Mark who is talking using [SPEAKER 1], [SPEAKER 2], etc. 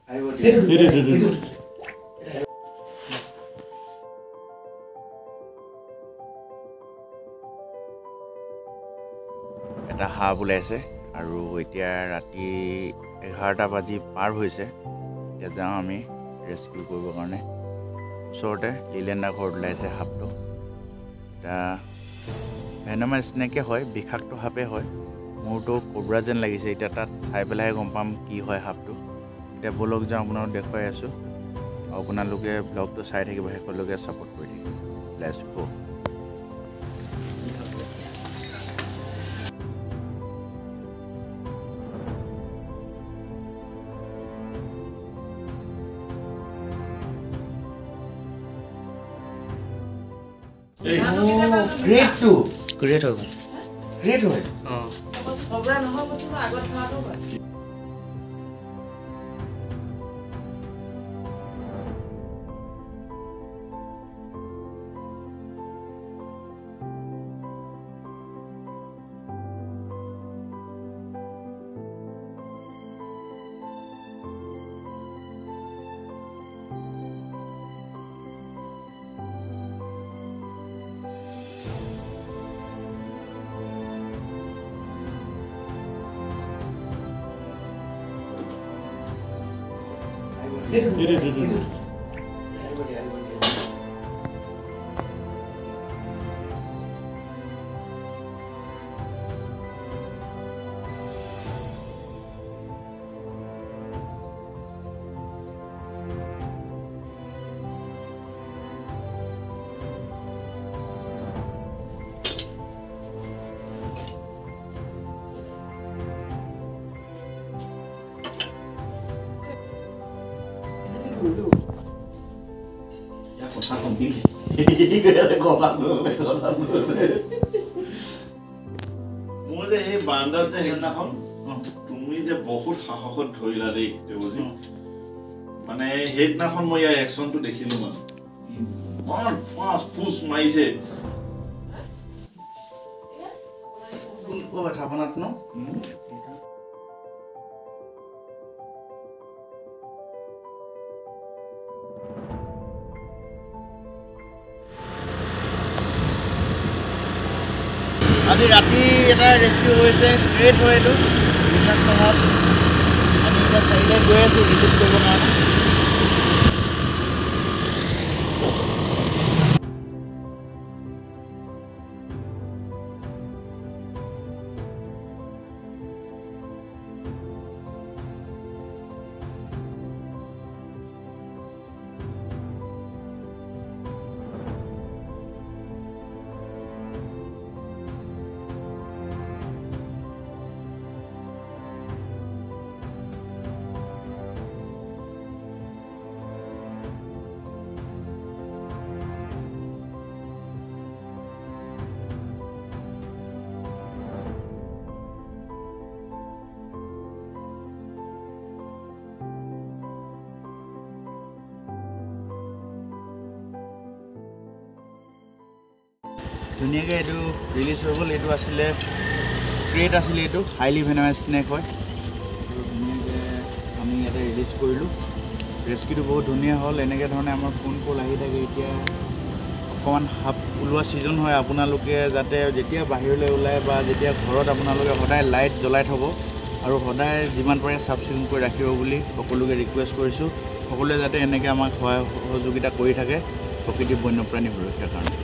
[SPEAKER 1] এটা সাপ ওলাইছে আৰু এতিয়া ৰাতি 11টা বাজি পাৰ হৈছে। এতিয়া যাওঁ আমি ৰেস্কিউ কৰিবৰ কাৰণে। ওচৰতে লিলেণ্ডাৰ ঘৰত ওলাইছে সাপটো। এটা ভেনমাছ স্নেকে হয়, বিষাক্ত সাপে হয়। মোৰতো কোব্ৰা যেন লাগিছে। এতিয়া তাত চাই পেলাইহে গম পাম কি হয় সাপটো। এতিয়া বলক যাওঁ, আপোনালোকক দেখুৱাই আছোঁ। আপোনালোকে ব্লগটো চাই থাকিব, শেষলৈকে ছাপোৰ্ট কৰি থাকিব। Let's go.
[SPEAKER 2] গ্ৰেড 2
[SPEAKER 3] গ্ৰেড হৈ গ'ল।
[SPEAKER 2] গ্ৰেড হয়।
[SPEAKER 4] কবৰা নহয় কথা আগত থোৱাটো হয়।
[SPEAKER 5] মোৰ যে এই বান্দাত যে সেইদিনাখন তুমি যে বহুত সাহসত ধৰিলা দেই বুজি মানে সেইদিনাখন মই ইয়াৰ একশ্যনটো দেখিলো মানে ইমান ফাঁচ ফুচ মাৰিছে
[SPEAKER 2] থাপনাত ন
[SPEAKER 1] আজি ৰাতি এটা ৰেস্কিউ হৈছে। গ্ৰেট হয় এইটো বিষাক্ত সাপ। আমি এতিয়া চাৰিলে গৈ আছোঁ ৰিলিজ কৰিবৰ কাৰণে। ধুনীয়াকৈ এইটো ৰিলিজ হৈ গ'ল। এইটো আছিলে ক্ৰেট আছিলে, এইটো হাইলি ভেনামাছ স্নেক হয়। ধুনীয়াকৈ আমি ইয়াতে ৰিলিজ কৰিলোঁ। ৰেস্কিউটো বহুত ধুনীয়া হ'ল। এনেকৈ ধৰণে আমাৰ ফোন কল আহি থাকে। এতিয়া অকণমান সাপ ওলোৱা ছিজন হয়। আপোনালোকে যাতে যেতিয়া বাহিৰলৈ ওলায় বা যেতিয়া ঘৰত আপোনালোকে সদায় লাইট জ্বলাই থ'ব আৰু সদায় যিমান পাৰে চাফ চিকুণ কৰি ৰাখিব বুলি সকলোকে ৰিকুৱেষ্ট কৰিছোঁ। সকলোৱে যাতে এনেকৈ আমাক সহায় সহযোগিতা কৰি থাকে প্ৰকৃতিৰ বন্যপ্ৰাণী সুৰক্ষাৰ কাৰণে।